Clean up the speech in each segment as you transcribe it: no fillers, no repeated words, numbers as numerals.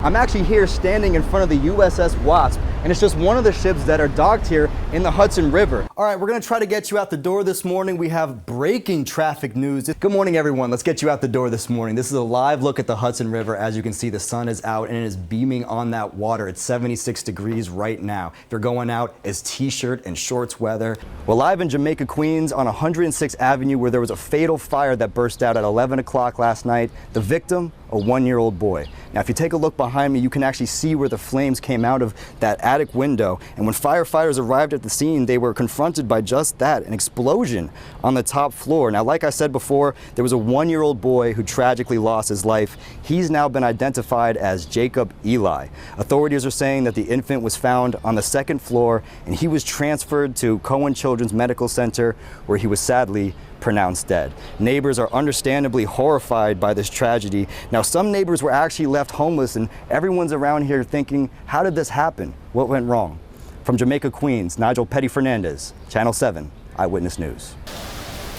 I'm actually here standing in front of the USS Wasp, and it's just one of the ships that are docked here in the Hudson River. All right, we're gonna try to get you out the door this morning. We have breaking traffic news. Good morning, everyone. Let's get you out the door this morning. This is a live look at the Hudson River. As you can see, the sun is out and it is beaming on that water. It's 76 degrees right now. If you're going out, it's t-shirt and shorts weather. We're live in Jamaica, Queens on 106th Avenue where there was a fatal fire that burst out at 11 o'clock last night. The victim, a one-year-old boy. Now, if you take a look behind me, you can actually see where the flames came out of that attic window. And when firefighters arrived at the scene, they were confronted by just that, an explosion on the top floor. Now, like I said before, there was a one-year-old boy who tragically lost his life. He's now been identified as Jacob Eli. Authorities are saying that the infant was found on the second floor and he was transferred to Cohen Children's Medical Center where he was sadly pronounced dead. Neighbors are understandably horrified by this tragedy. Now, some neighbors were actually left homeless and everyone's around here thinking, how did this happen? What went wrong? From Jamaica, Queens, Nigel Petti-Fernandez, Channel 7 Eyewitness News.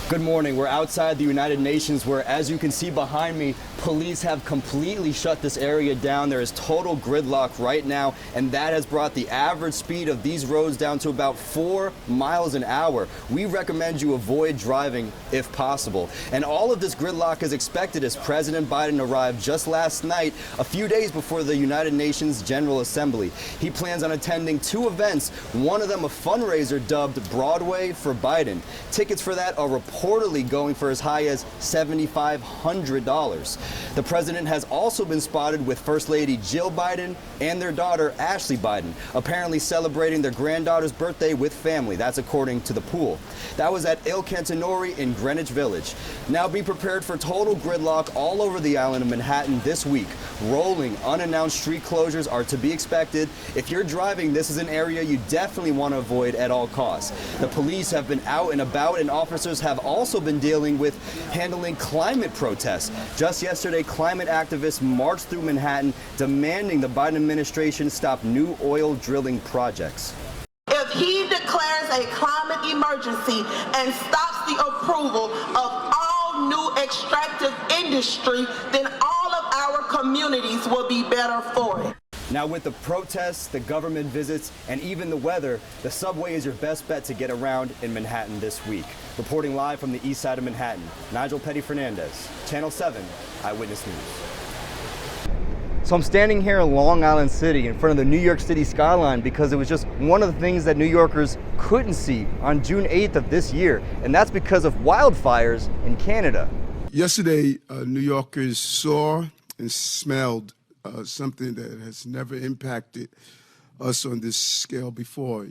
Good morning. We're outside the United Nations where, as you can see behind me, police have completely shut this area down. There is total gridlock right now, and that has brought the average speed of these roads down to about 4 miles an hour. We recommend you avoid driving if possible. And all of this gridlock is expected as President Biden arrived just last night, a few days before the United Nations General Assembly. He plans on attending 2 events, one of them a fundraiser dubbed Broadway for Biden. Tickets for that are reportedly going for as high as $7,500. The president has also been spotted with First Lady Jill Biden and their daughter Ashley Biden, apparently celebrating their granddaughter's birthday with family. That's according to the pool. That was at Il Cantinori in Greenwich Village. Now be prepared for total gridlock all over the island of Manhattan this week. Rolling, unannounced street closures are to be expected. If you're driving, this is an area you definitely want to avoid at all costs. The police have been out and about, and officers have also been dealing with handling climate protests. Just yesterday, climate activists marched through Manhattan demanding the Biden administration stop new oil drilling projects. If he declares a climate emergency and stops the approval of all new extractive industry, then all of our communities will be better for it. Now, with the protests, the government visits, and even the weather, the subway is your best bet to get around in Manhattan this week. Reporting live from the east side of Manhattan, Nigel Petti-Fernandez, Channel 7 Eyewitness News. So I'm standing here in Long Island City in front of the New York City skyline because it was just one of the things that New Yorkers couldn't see on June 8th of this year, and that's because of wildfires in Canada. Yesterday, New Yorkers saw and smelled something that has never impacted us on this scale before.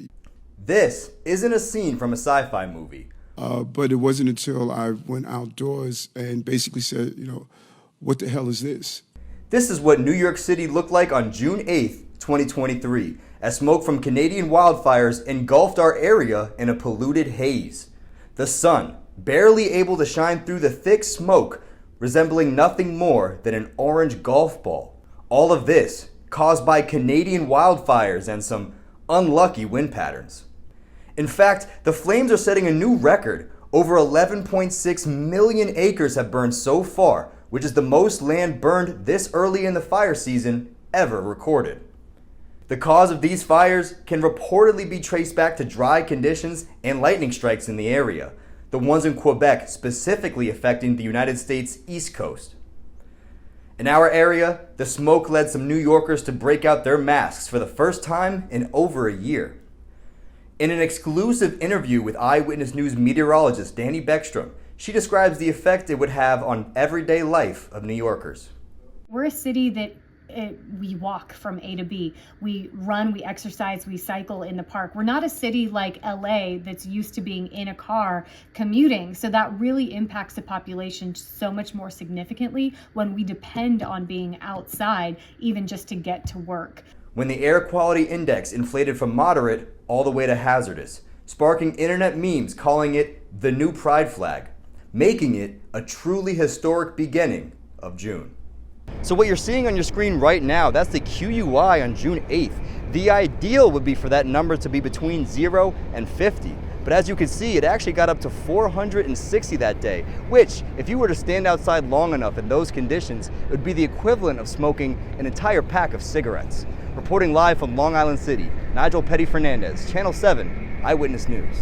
This isn't a scene from a sci-fi movie. But it wasn't until I went outdoors and basically said, what the hell is this? This is what New York City looked like on June 8th, 2023, as smoke from Canadian wildfires engulfed our area in a polluted haze. The sun, barely able to shine through the thick smoke, resembling nothing more than an orange golf ball. All of this caused by Canadian wildfires and some unlucky wind patterns. In fact, the flames are setting a new record. Over 11.6 million acres have burned so far, which is the most land burned this early in the fire season ever recorded. The cause of these fires can reportedly be traced back to dry conditions and lightning strikes in the area, the ones in Quebec specifically affecting the United States East Coast. In our area, the smoke led some New Yorkers to break out their masks for the first time in over a year. In an exclusive interview with Eyewitness News meteorologist Danny Beckstrom, she describes the effect it would have on everyday life of New Yorkers. We're a city that we walk from A to B. We run, we exercise, we cycle in the park. We're not a city like LA that's used to being in a car commuting. So that really impacts the population so much more significantly when we depend on being outside, even just to get to work. When the air quality index inflated from moderate all the way to hazardous, sparking internet memes calling it the new pride flag, making it a truly historic beginning of June. So what you're seeing on your screen right now, that's the QUI on June 8th. The ideal would be for that number to be between 0 and 50. But But as you can see, it actually got up to 460 that day, which, if you were to stand outside long enough in those conditions, it would be the equivalent of smoking an entire pack of cigarettes. Reporting live from Long Island City, Nigel Petti-Fernandez, Channel 7 Eyewitness News.